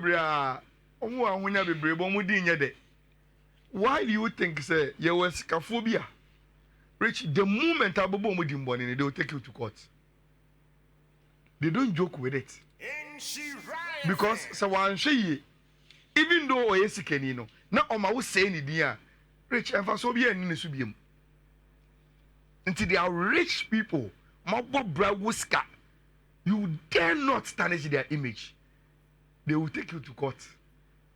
bebrea omo ahonya bebre bo mu din nyede. Why do you think say you was phobia? Rich, the moment abobo mu din boni they will take you to court. They don't joke with it. Because so one she even though o yesikani no na o ma wo say ni din a rich emfa so bia ni su biem. Until they are rich people, mabo bra wuska. You dare not tarnish their image. They will take you to court.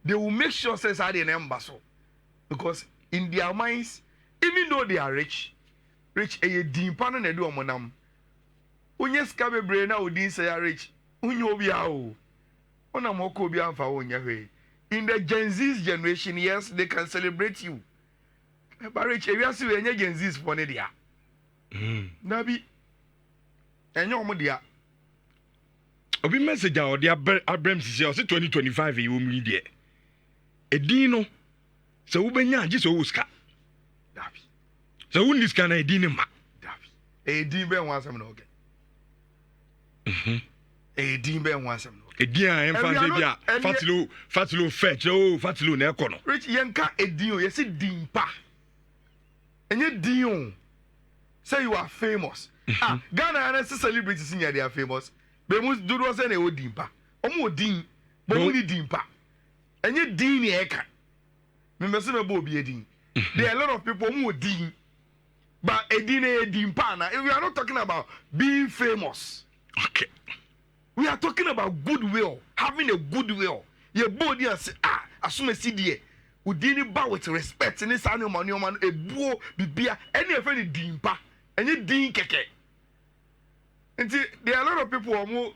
They will make sure says are the number so. Because in their minds, even though they are rich, a dimpa na do omonam. Unye ska bebre na odin say are rich. Unye obi a o. Ona moko obi amfa onya hwe. In the Gen Z's generation, yes, they can celebrate you. But rich, if you see any Gen Z's for dia. Nabi. Enyo mo dia. Obi message out the Abraham say 2025 you will there. Edino. So we benya just Oscar. Davi. So who this kind of edino ma? Davi. Edin be wan sam na oge. Edin be wan sam na oge. Edin a emfa bia fatilo fetch fatilo na ekono. Rich yenka edin o yesi dimpa. Enye din o. Say you are famous. Ghana and celebrities in they are famous. Be must do no say na o dimpa. Omo din, but we need dimpa. Enye din ni eka. Me mese me bo bi edin. There are a lot of people who din. But edin e dimpa na. We are not talking about being famous. Okay. We are talking about goodwill, having a goodwill. Your body and say assume see there. We didn't bow with respect in this animal man a buo bibia any of any dimpa. Any din keke. And there are a lot of people who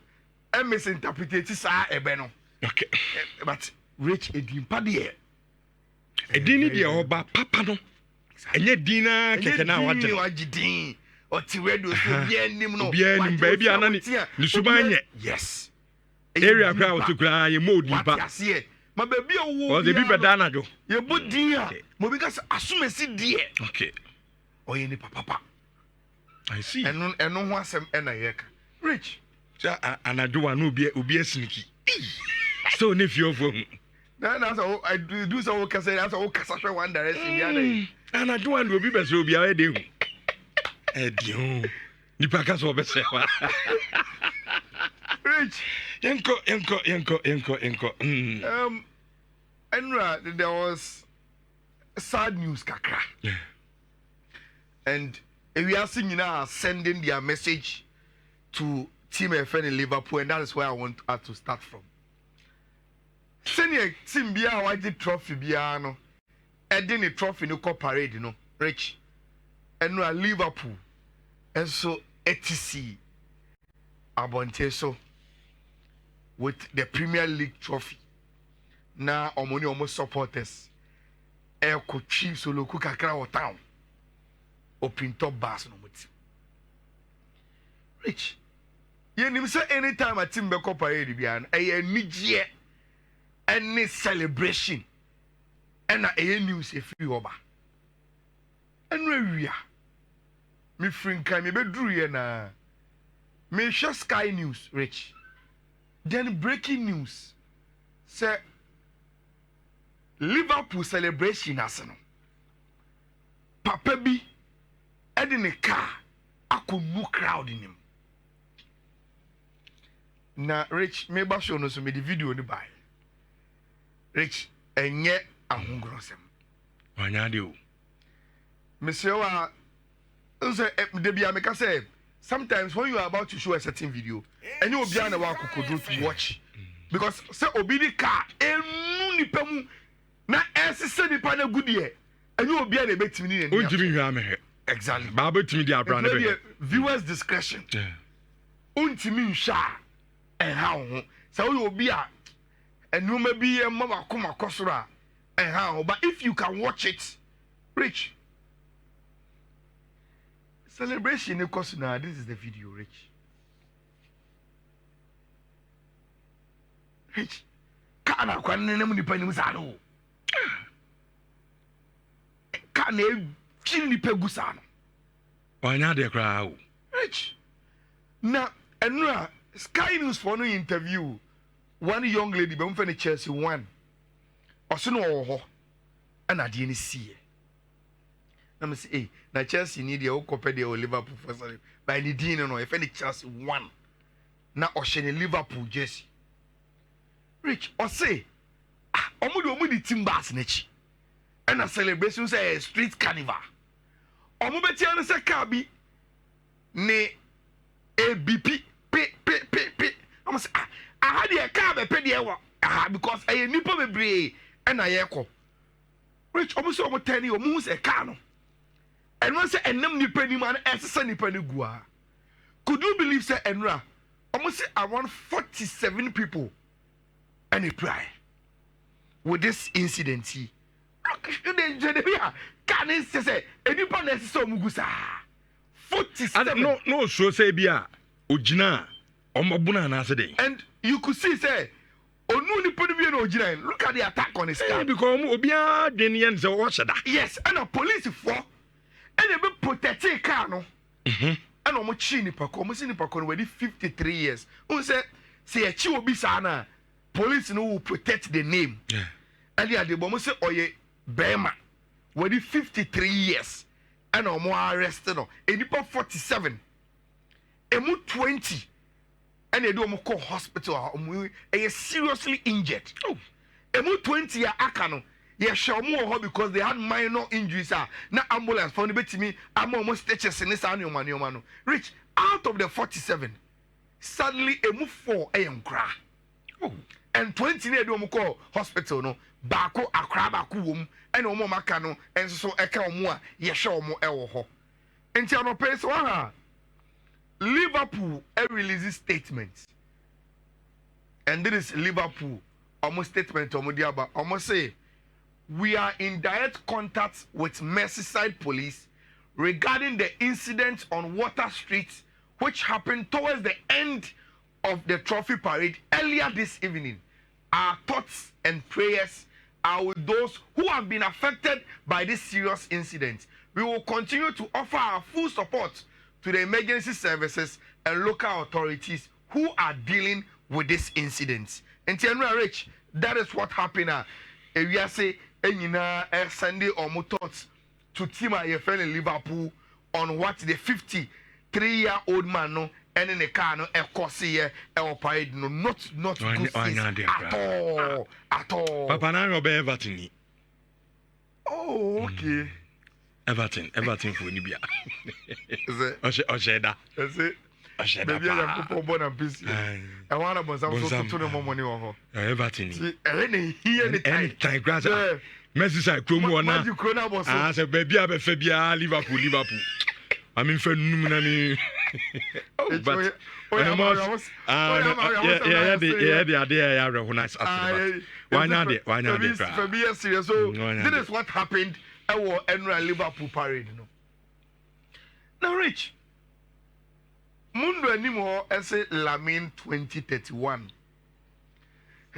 misinterpret sa ebeno. Okay. But rich a dimpa there. A dini dia oba papa no. Enye dina keke na wajidin. Or Tiredo so bien nim no. Bien baby anani. Ni subanye. Yes. Area crowd to cry you mo dimpa. My baby o the be dana jo. Ye bo dia. Mo because assume si die. Okay. O ye ni papa. I see. Eno ho asem na yeka. Rich. Ja anadwo wa no obi asniki. So ne fio fo. That's how I do so can say that's all kasa one direction the other. Anadwo wa no obi be so obi a de hu. Edio. Nipa ka so be se wa. Rich. Yenko. Enra, there was sad news kakra. Yeah. And we are seeing now sending their message to Team FN in Liverpool, and that is where I want us to start from. Senior team bia white trophy bia no. Edin the trophy no co parade no. Rich. Enra Liverpool. And so HEATS Abonte so with the Premier League trophy. Now omoni almost supporters. Eko Chiefs so loku kakra o town. Open top bars no muti. Rich. Ye nim say anytime a team be ko parade bia na e anigye any celebration. And na e news e free oba. Enwe wia. Me frinka me be duru ye na. Me share Sky News, Rich. Then breaking news. Say Liverpool celebration asano. Papa bi in a car akonu crowd in him. Na Rich me ba show no so me the video ni buy. Rich enye ahungrosem. Wanya de o. Me say wa de bia me ka say sometimes when you are about to show a certain video and you will be on a walk to watch because say obidi car enu nipa mu na esese nipa na goodie and you will be on a betimi ni o jimi hwa me he exactly ba betimi di abra na be viewers discretion untimi nhwa en ha ho say you will be a enu ma bi e mama koma kosoro en ha ho but if you can watch it Rich celebration because now this is the video Rich. Kana kwa nene mu nipa ni sa no. Kana chini nipa gu sa no. Wanya de kra o. Rich. Na enura Sky News for no interview one young lady be mfa ne Chelsea one ɔso no wɔ hɔ ana de ne sie na me say na Chelsea need the okopɛ de o Liverpool for sorry by the din no if any Chelsea one na ɔhyɛ ne Liverpool jersey rich ɔse ɔmo de team bass na chi and a celebration say street carnival ɔmo betia no say car bi ne ABP p ɔmo say aha de car be pe de ɛwɔ because ɛyɛ nipa bebree ɛna yɛkɔ rich ɔmo say ɔmo tɛni ɔmo hu say car no and once enam nipa ni man ɛsesa nipa ni gua could you believe say enra almost say around 47 people and a cry with this incident look they be can it say nipa na ɛsesa omugusa 47 no so say bia ogina omabuna na ase den and you could see say onu nipa ni bi na ogina look at the attack on his car because obia den yen say wo hyeda yes and a police for and they be protecting car no and omo chi nipa ko omo si nipa ko no we 53 years who say a chi obi sa na police no will protect the name and they bo say oye bema we 53 years and omo arrested no e nipa 47 emu 20 and they do omo call hospital omo e seriously injured emu 20 ya aka no yeah, show more because they had minor injuries. Na ambulance found the betimi. I'm almost stitches in this annual manu. Rich out of the 47, suddenly a move for a cry. And 20 near do call hospital no. Bako akra baku and omo makano and so eka more. Yeah, show more elho. And tell no place Liverpool releases statements. And this is Liverpool almost statement omudiaba almost say. We are in direct contact with Merseyside police regarding the incident on Water Street, which happened towards the end of the trophy parade earlier this evening. Our thoughts and prayers are with those who have been affected by this serious incident. We will continue to offer our full support to the emergency services and local authorities who are dealing with this incident. And Nhyira Rich, that is what happened. We are saying. Enyina Sunday or thoughts to team a friend in Liverpool on what the 53-year-old man no and in the car no e course here e parade no not good at all. Papa na Robert Everton. Oh okay. Everton for Nibia. Is it? Osheda. Is it? Baby, I am born and busy. I want to bust out to the money on her. Everton. Anytime, grass. Merseyside, Chrome, I said, baby, I have a Liverpool. I mean, for Numani. But the idea, I recognize. Why not? So, this is what happened at our Liverpool parade. Now, Rich. Mundo anymore say Lamine 2031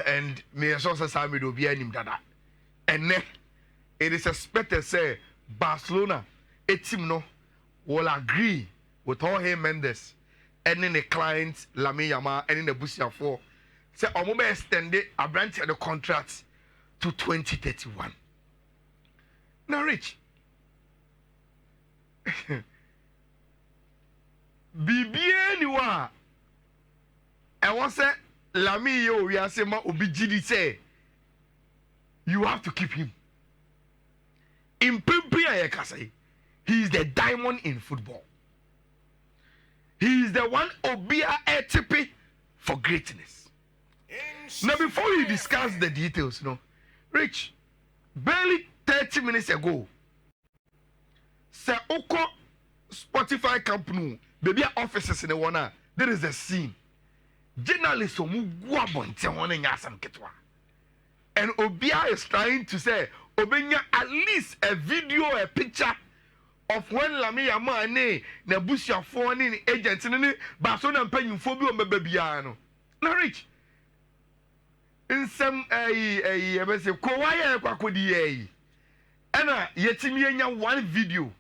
and me so say me do be anim dada and it is expected say Barcelona a team no will agree with Jorge Mendes and in the client Lamine Yamal and in the Busia 4 say omo be extend a branch the contract to 2031. Now Rich Bibie ni wa e won say Lamine yo wi asema obi gidi say you have to keep him in Pimpia Yakase. He is the diamond in football. He is the one Obia ATP for greatness. Now before you discuss the details, Rich, barely 30 minutes ago, Sir Oko Spotify company baby offices in the one there is a scene. Journalists and Obia is trying to say Obenya at least a video, a picture of when Lamine Yamal na Busia for ni agents ni Barcelona paying phobia on babyano. Now Rich in some say kwaya kwakodi ana yetimi enya one video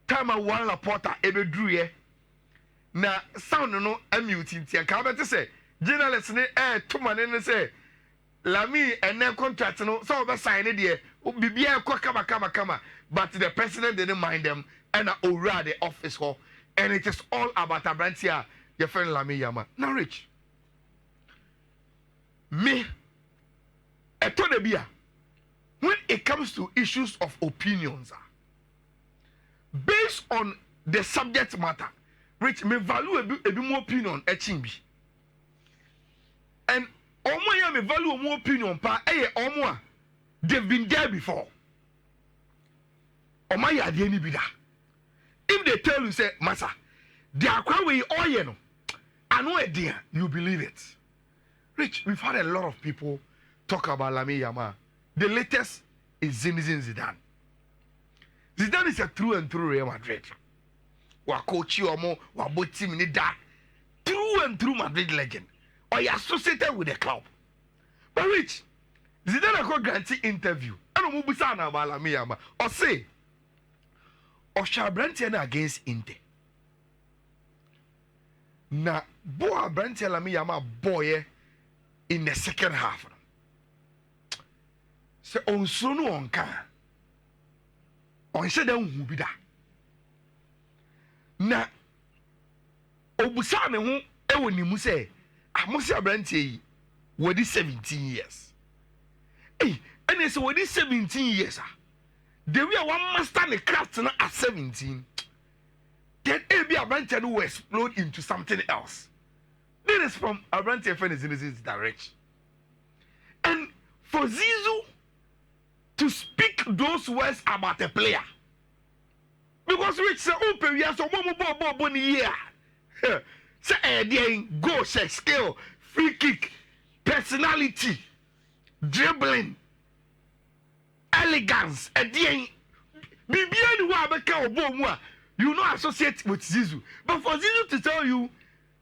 time one reporter ebedru ye na sound no amute ntia ka bete say journalist ne to man ne say Lamine and then contract no so be sign it there bibia kama but the president didn't mind them and owura the office hall and it is all about abrantia your friend Lamine Yamal. Now Rich me when it comes to issues of opinions based on the subject matter, Rich me value a bit more opinion chimbi and omo me value more opinion pa omo they've been there before. Omo ya de ni bi da. If they tell you say massa they are quite we all you know I know it there you believe it. Rich, we've had a lot of people talk about Lamine Yamal. The latest is Zidane. Zidane is a true and true Real Madrid. Wa coach you omo, wa both team ni da. True and true Madrid legend. Or you associated with the club. But Rich, Zidane got guarantee interview. I don't know about Lamine Yamal. Or say, or shall Brentiana against Inter. Na boa Brentiana Lamine Yamal boy in the second half. So on sonu on kan. On said that who be that. Na obusa ne ho e woni mu say amosi abrantie yi wodi 17 years. Hey, and so wodi 17 years the way one master the craft na at 17. Then be abrantie will explode into something else. This is from abrantie friend is in this direction. And for Zizou to speak those words about a player. Because Rich say, open, we are so more year. Say, go, say, skill, free kick, personality, dribbling, elegance, you know, associate with Zizou. But for Zizou to tell you,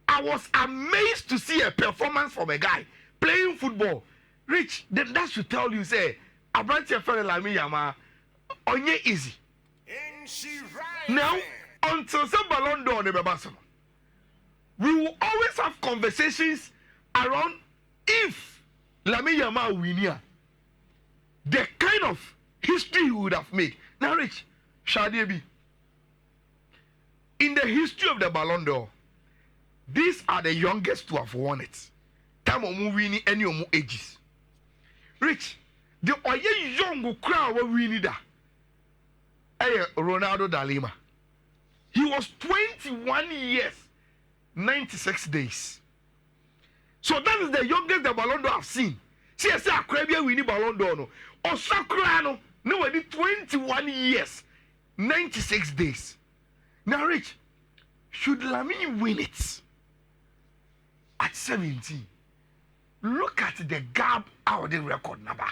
I was amazed to see a performance from a guy playing football. Rich, then that should tell you, say, I brought your friend Lamine Yamal on your easy. Now, until some Ballon d'Or in Barcelona, we will always have conversations around if Lamine Yamal win here, the kind of history he would have made. Now, Rich, Shadi, in the history of the Ballon d'Or, these are the youngest to have won it. Time of winning any of ages. Rich, the oye young crowd were winning that. Ronaldo da Lima. He was 21 years, 96 days. So that is the youngest the Ballon d'Or I've seen. See, I say Akrabia winning Ballon d'Or no. Or Sakrano, no, 21 years, 96 days. Now, Rich, should Lamine win it at 17? Look at the gap out of the record number.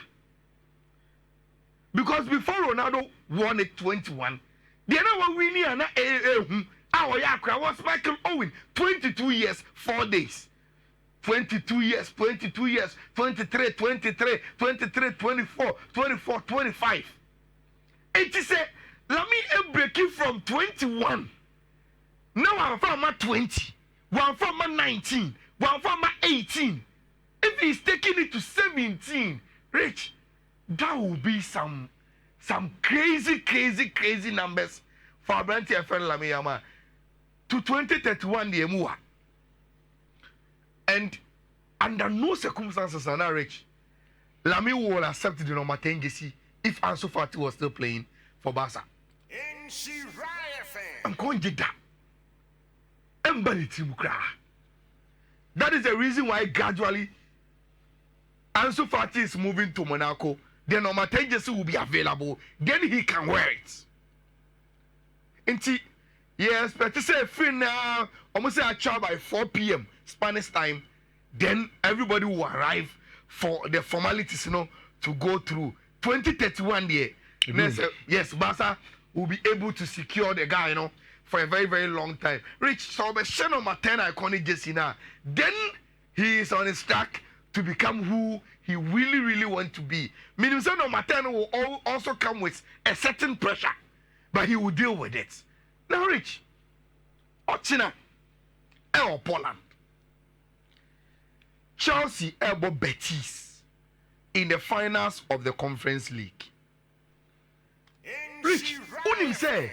Because before Ronaldo won it 21, the other one winning our Yakra was Michael Owen, 22 years, 4 days. 22 years, 23, 23, 24, 24, 25. It is a Lamine breaking from 21. Now I'm from 20, one from 19, one from 18. If he's taking it to 17, Rich, that will be some crazy numbers for Abrantie friend Lamine Yamal to 2031 the Emua. And under no circumstances are Rich, Lamine will accept the number 10 JC if Ansu Fati was still playing for Barca. I'm going to that. That is the reason why gradually Ansu Fati is moving to Monaco. The number 10 jersey will be available. Then he can wear it. Yes, but to say free now, almost say a child by 4 p.m. Spanish time. Then everybody will arrive for the formalities, to go through. 2031 there. Yes, Barca will be able to secure the guy, for a very, very long time. Rich, so the number 10 iconic jersey now. Then he is on his track to become who he really want to be. Meaning, number 10 will also come with a certain pressure, but he will deal with it. Now, Rich, Ochina, or Poland. Chelsea elbow Betis in the finals of the Conference League. Rich, unim say,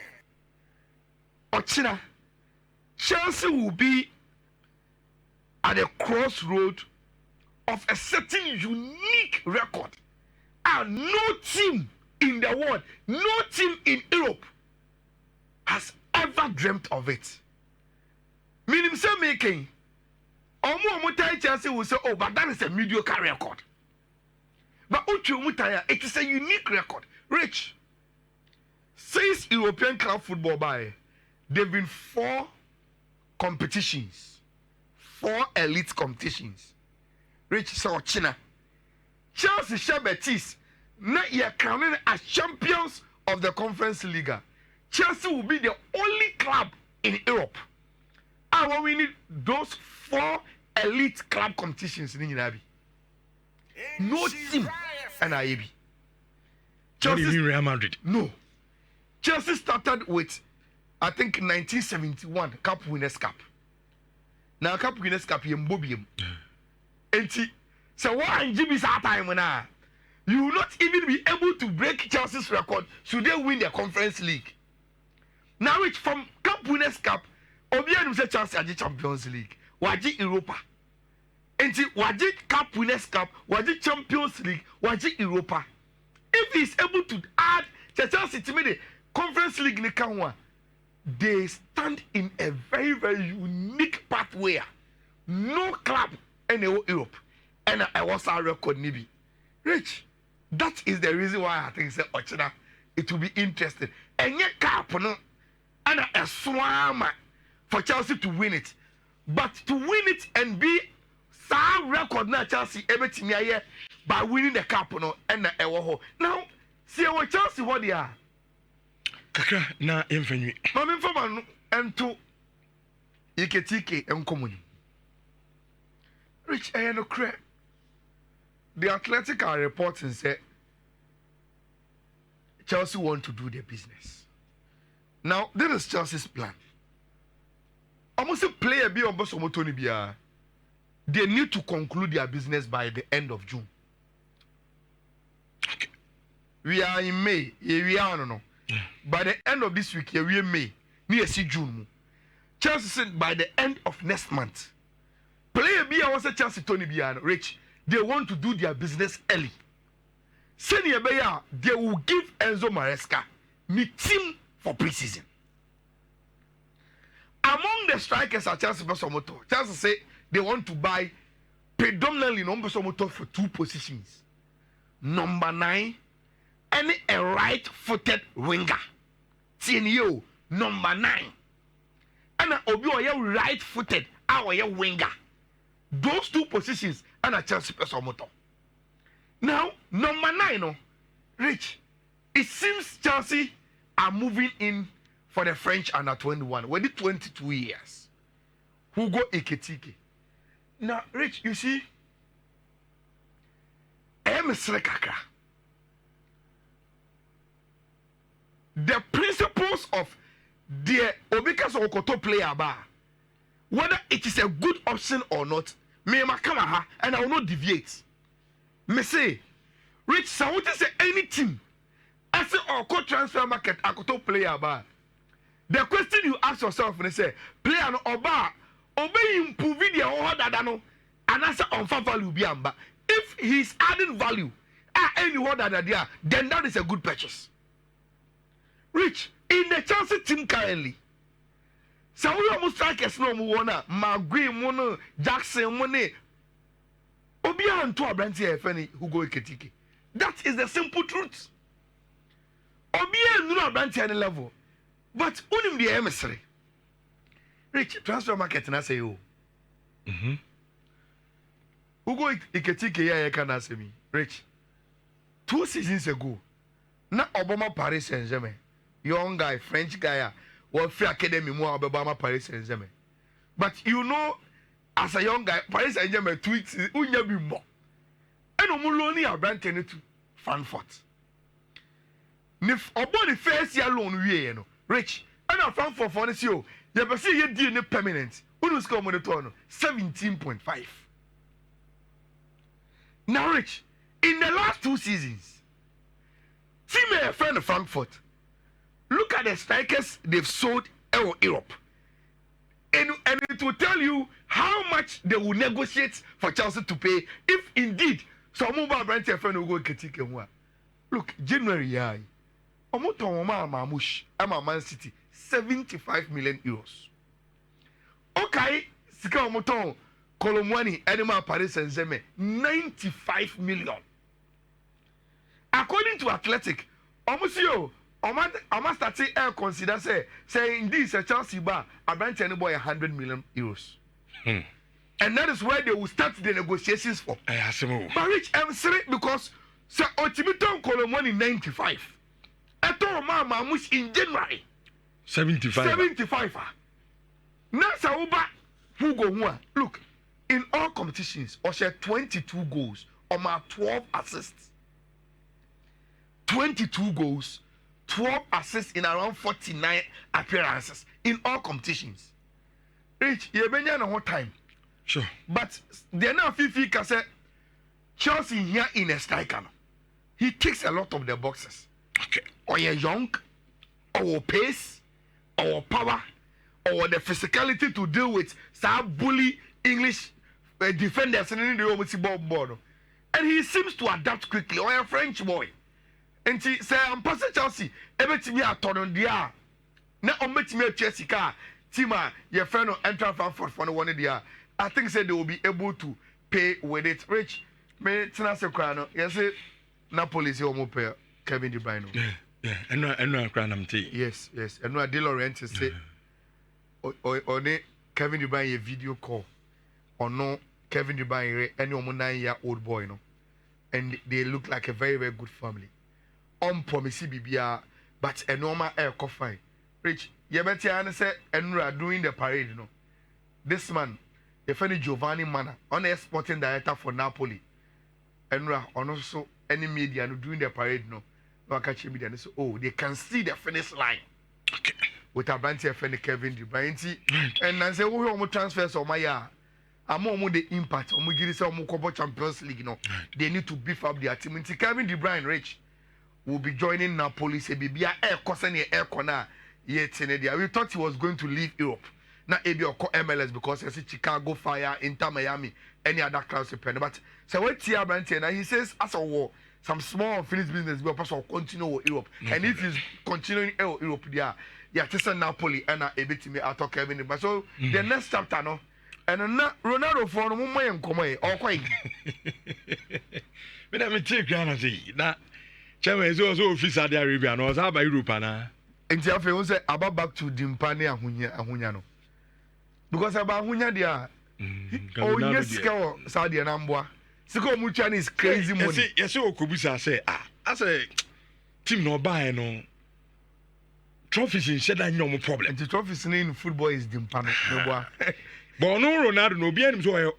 Ochina, Chelsea will be at the crossroad of a certain unique record. And no team in the world, no team in Europe has ever dreamt of it. Meaning, say making, Chelsea will say, oh, but that is a mediocre record. But it is a unique record. Rich, since European club football by, there have been 4 competitions, 4 elite competitions. Rich, so China. Chelsea Betis, now you are crowning as champions of the Conference League. Chelsea will be the only club in Europe. And when we need those 4 elite club competitions in Nhyira. No team and IAB. Chelsea Real Madrid. No. Chelsea started with, I think, 1971 Cup Winners' Cup. Now Cup Winners' Cup is Mbobium. So what in Jimmy's time now? You will not even be able to break Chelsea's record should they win the Conference League. Now which from Cup Winners' Cup, Obianum say Chelsea are the Champions League. Waji Europa. And Waji Cup Winners' Cup, Waji Champions League, Waji Europa. If he's able to add Chelsea to me the Conference League in the they stand in a very, very unique pathway. No club in Europe. And I was our record nibi. Rich, that is the reason why I think say Ochina, it will be interesting. And yet cap no and a swam for Chelsea to win it. But to win it and be some record na Chelsea everything here by winning the cup no and a now see what Chelsea what they are. Kakra na emfanyi. Mama mfama ento Ekitike enkomuni. Rich no credit. The Athletic are reporting say Chelsea want to do their business. Now, this is Chelsea's plan. Almost a player be on Tony Bia. They need to conclude their business by the end of June. Okay. We are in May. We are no. By the end of this week, we are in May. Near see June. Chelsea said by the end of next month. Player Bia was a Chelsea Tony Bia Rich. They want to do their business early. Senior Bayer, they will give Enzo Maresca the team for preseason. Among the strikers at Chelsea Besomoto, Chelsea say they want to buy predominantly number Besomoto for 2 positions. Number 9 and a right-footed winger. TNO number 9. And Obi Oye right-footed, our winger. Those 2 positions and a Chelsea person motor. Now, number 9, no, Rich, it seems Chelsea are moving in for the French under 21. When the 22 years. Who go Ekitike. Now, Rich, you see, Kakra. The principles of the Obikas Okoto player bar, whether it is a good option or not, me makama and I will not deviate. Me say, Rich, so what is any team? I say, or co transfer market, I could player bar. The question you ask yourself and say, player no oba, obey improving the order dano, and answer on value be amba. If he's adding value, any order that there, then that is a good purchase. Rich, in the Chelsea team currently, so we almost strikers no more Magui Mono, Jackson Money. Obia and 2 brands here, Fanny, who go Ekitike. That is the simple truth. Obia no brands any level. But unim the emissary. Rich, transfer market and I say, oh. Who go Ekitike here, can answer me. Rich, 2 seasons ago, na Obama Paris Saint-Germain. Young guy, French guy, well, free academy more Obama Paris Saint-Germain. But you know, as a young guy, Paris Saint-Germain tweets, unya be more. And Omuloni are branding it to Frankfurt. If about the first year loan, we know, Rich, and a Frankfurt for this year, you ever see your DNA permanent. Who knows come on the turn? 17.5. Now, Rich, in the last 2 seasons, team a friend of Frankfurt, look at the strikers they've sold in Europe. And it will tell you how much they will negotiate for Chelsea to pay if indeed some mobile branch friend will go Ekitike. Look, January, yeah. Man City, 75 million euros. Okay, Sika Omoton, Colomwani, Animal Paris Saint-Germain, 95 million. According to Athletic, almost you, I must start consider say indeed a Chelsea bar, a branch any boy 100 million euros. And that is where they will start the negotiations for. But Rich, I'm sorry because Sir Otimiton Colomwani 95. I told Mama Mush in January. 75. Now, Sauba, who go one? Look, in all competitions, or share 22 goals, or my 12 assists. 22 goals, 12 assists in around 49 appearances in all competitions. Rich, you've been here a whole time. Sure. But they're now Fifi Kase Chelsea here in a striker. He ticks a lot of the boxes. Okay. Or you're young, or pace, or power, or the physicality to deal with some bully English defenders in the almost ball. And he seems to adapt quickly. Or a French boy. And he say, I'm passing Chelsea. Every time you are turn on the air. Now, I'm meeting me at Chelsea car. Tima, your friend will enter Frankfurt for the one of the year. I think say they will be able to pay with it. Rich, me tina se kwano. Yes, Napoli is your pay Kevin De Bruyne. Yeah. And no cranam tea. Yes. And no De Laurentiis say, or Kevin De Bruyne a video call, or no Kevin De Bruyne any 9-year-old boy no, and they look like a very very good family. Promise BBR, but a normal air coffee. Rich, Yabetiana said, and we are doing the parade, you know. This man, the funny Giovanni Mana, on a sporting director for Napoli, and we are also any media doing the parade, no. No, I catch media and say, oh, they can see the finish line. Okay. With a branch of Kevin De Bruyne, and I say, oh, we transfers on my yard. I'm on the impact, on we get some more Champions League, you know. They need to beef up their team. Kevin De Bruyne, Rich, will be joining Napoli. Say, Bibia air cousin air corner. We thought he was going to leave Europe. Now, maybe or MLS because I see Chicago Fire, Inter Miami, any other clubs depend. But so what Tia Brandt he says, as a war, some small finished business will also continue with Europe. And if he's continuing Europe, yeah, just Napoli and a bit me out of Kevin. But so the next chapter, no, and Ronaldo for no more and come away or quite. But let me take you that. Chairman is also office Saudi Arabia, and was by Europe, and I feel say about back to Dimpani Ahunyano. Because about Hunya, they are yes, Saudi and Amboa. Siko Muchan is crazy money. Yes, Okubisa say, as a team no buy no trophies in said no problem. And the trophies in football is Dimpano. But no Ronaldo, no be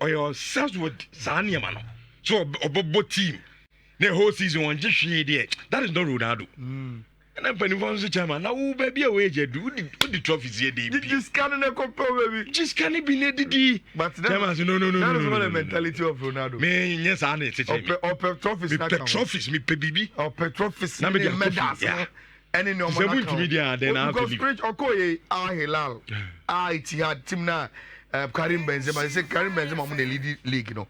or your Southwood Sanya man. So, both team. The whole season one just there. That is not Ronaldo. And I'm penny for the chairman. Now, baby, away, do the trophies here. Just can't compare, baby. Just can't be needed. But no. That is not the mentality of Ronaldo. Me, yes, I need to or trophies. Trophies, me, baby. Or trophies. Medals. And in your media, then I'll go straight or Koye, Ayala, HEATS, Timna, Karim Benzema. I say Karim Benzema won the league, you know.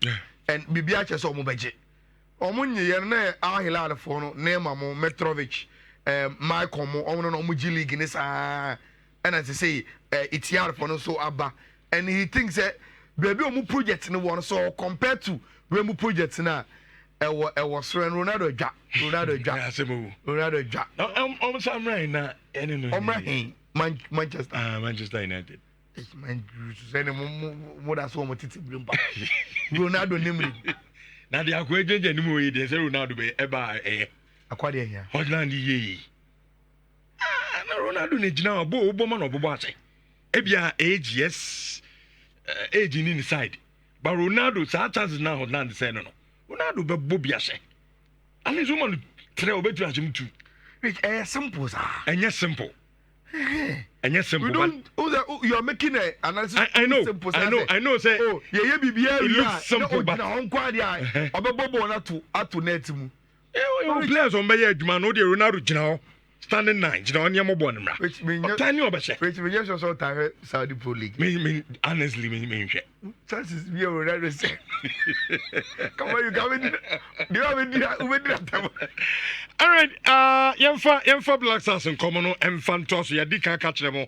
And Bibiacha saw Mubaje. Omunye yerne Ayala for no name Amo Metrovic. Michael Mo on Omuji League in this and as I say, it's hard for no so abba. And he thinks that baby omu project no one so compared to Remu projects now. Was Ronaldo Jack. Ronaldo Jack. Almost I'm right now. Manchester United. Ronaldo Nimri. Now the equation anymore, they say Ronaldo be ever Aquadia here. Hotland ye. Ronaldo need now a woman of Bobase. Ebia age, yes, age in inside. But Ronaldo, such chances now Hotland say no. Ronaldo be Bobiase. And his woman trail better as him too. Which simple, sir. And yes, simple. And yes, simple. We don't. You are making an analysis. I know. Simple, I know. Say, oh, yeah, BBL. It looks simple, but players on Bayer Juma no the Ronaldo Jina standing 9. Jina on your mobile. Which means tiny overshare. Which means also time Saudi Pro League. Me honestly me share. Chances be Ronaldo say. Come on, you come in. Do you have any? All right, Yemfa Black Stars and Common and Fantos, Yadika catch them all.